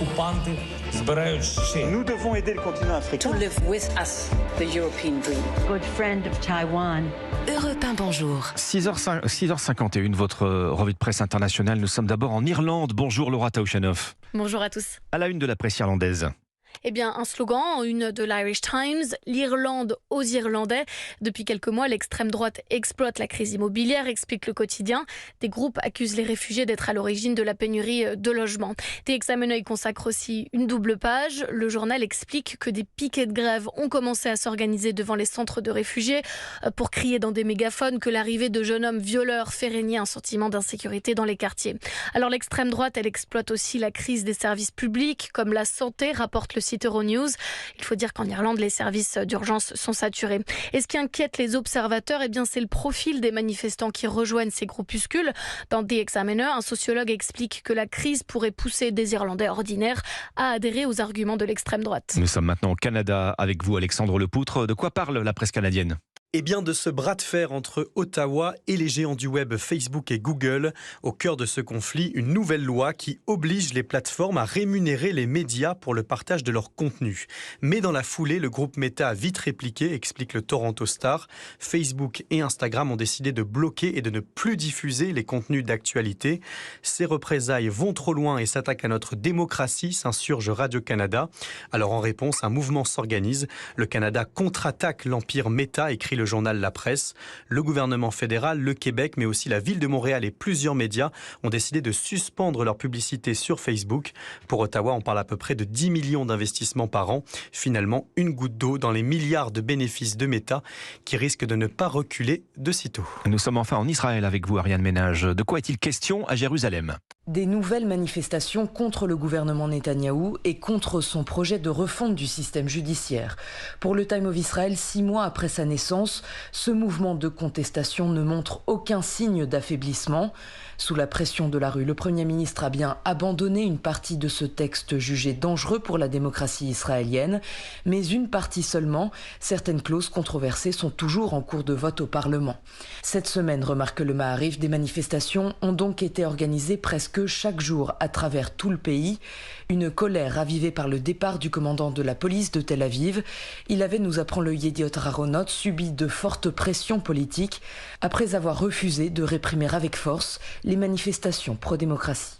окупанти збирають ще. Nous devons aider le continent africain. To live with us, the European dream. Good friend of Taiwan. Europe 1, bonjour. 6h51, votre revue de presse internationale. Nous sommes d'abord en Irlande. Bonjour Laura Taouchanoff. Bonjour à tous. À la une de la presse irlandaise. Eh bien, un slogan en une de l'Irish Times, l'Irlande aux Irlandais. Depuis quelques mois, l'extrême droite exploite la crise immobilière, explique le quotidien. Des groupes accusent les réfugiés d'être à l'origine de la pénurie de logements. The Examiner y consacre aussi une double page. Le journal explique que des piquets de grève ont commencé à s'organiser devant les centres de réfugiés pour crier dans des mégaphones que l'arrivée de jeunes hommes violeurs fait régner un sentiment d'insécurité dans les quartiers. Alors l'extrême droite, elle exploite aussi la crise des services publics, comme la santé, rapporte le site Euronews. Il faut dire qu'en Irlande, les services d'urgence sont saturés. Et ce qui inquiète les observateurs, eh bien, c'est le profil des manifestants qui rejoignent ces groupuscules. Dans The Examiner, un sociologue explique que la crise pourrait pousser des Irlandais ordinaires à adhérer aux arguments de l'extrême droite. Nous sommes maintenant au Canada avec vous, Alexandre Lepoutre. De quoi parle la presse canadienne ? Eh bien de ce bras de fer entre Ottawa et les géants du web Facebook et Google. Au cœur de ce conflit, une nouvelle loi qui oblige les plateformes à rémunérer les médias pour le partage de leur contenu. Mais dans la foulée, le groupe Meta a vite répliqué, explique le Toronto Star. Facebook et Instagram ont décidé de bloquer et de ne plus diffuser les contenus d'actualité. Ces représailles vont trop loin et s'attaquent à notre démocratie, s'insurge Radio-Canada. Alors en réponse, un mouvement s'organise. Le Canada contre-attaque l'empire Meta, écrit le journal La Presse. Le gouvernement fédéral, le Québec, mais aussi la ville de Montréal et plusieurs médias ont décidé de suspendre leur publicité sur Facebook. Pour Ottawa, on parle à peu près de 10 millions d'investissements par an. Finalement, une goutte d'eau dans les milliards de bénéfices de Meta qui risquent de ne pas reculer de sitôt. Nous sommes enfin en Israël avec vous, Ariane Ménage. De quoi est-il question à Jérusalem ? Des nouvelles manifestations contre le gouvernement Netanyahou et contre son projet de refonte du système judiciaire. Pour le Time of Israel, 6 mois après sa naissance, ce mouvement de contestation ne montre aucun signe d'affaiblissement. Sous la pression de la rue, le Premier ministre a bien abandonné une partie de ce texte jugé dangereux pour la démocratie israélienne, mais une partie seulement. Certaines clauses controversées sont toujours en cours de vote au Parlement. Cette semaine, remarque le Maariv, des manifestations ont donc été organisées presque chaque jour à travers tout le pays. Une colère ravivée par le départ du commandant de la police de Tel Aviv. Il avait, nous apprend le Yediot Aharonot, subi de fortes pressions politiques après avoir refusé de réprimer avec force les manifestations pro-démocratie.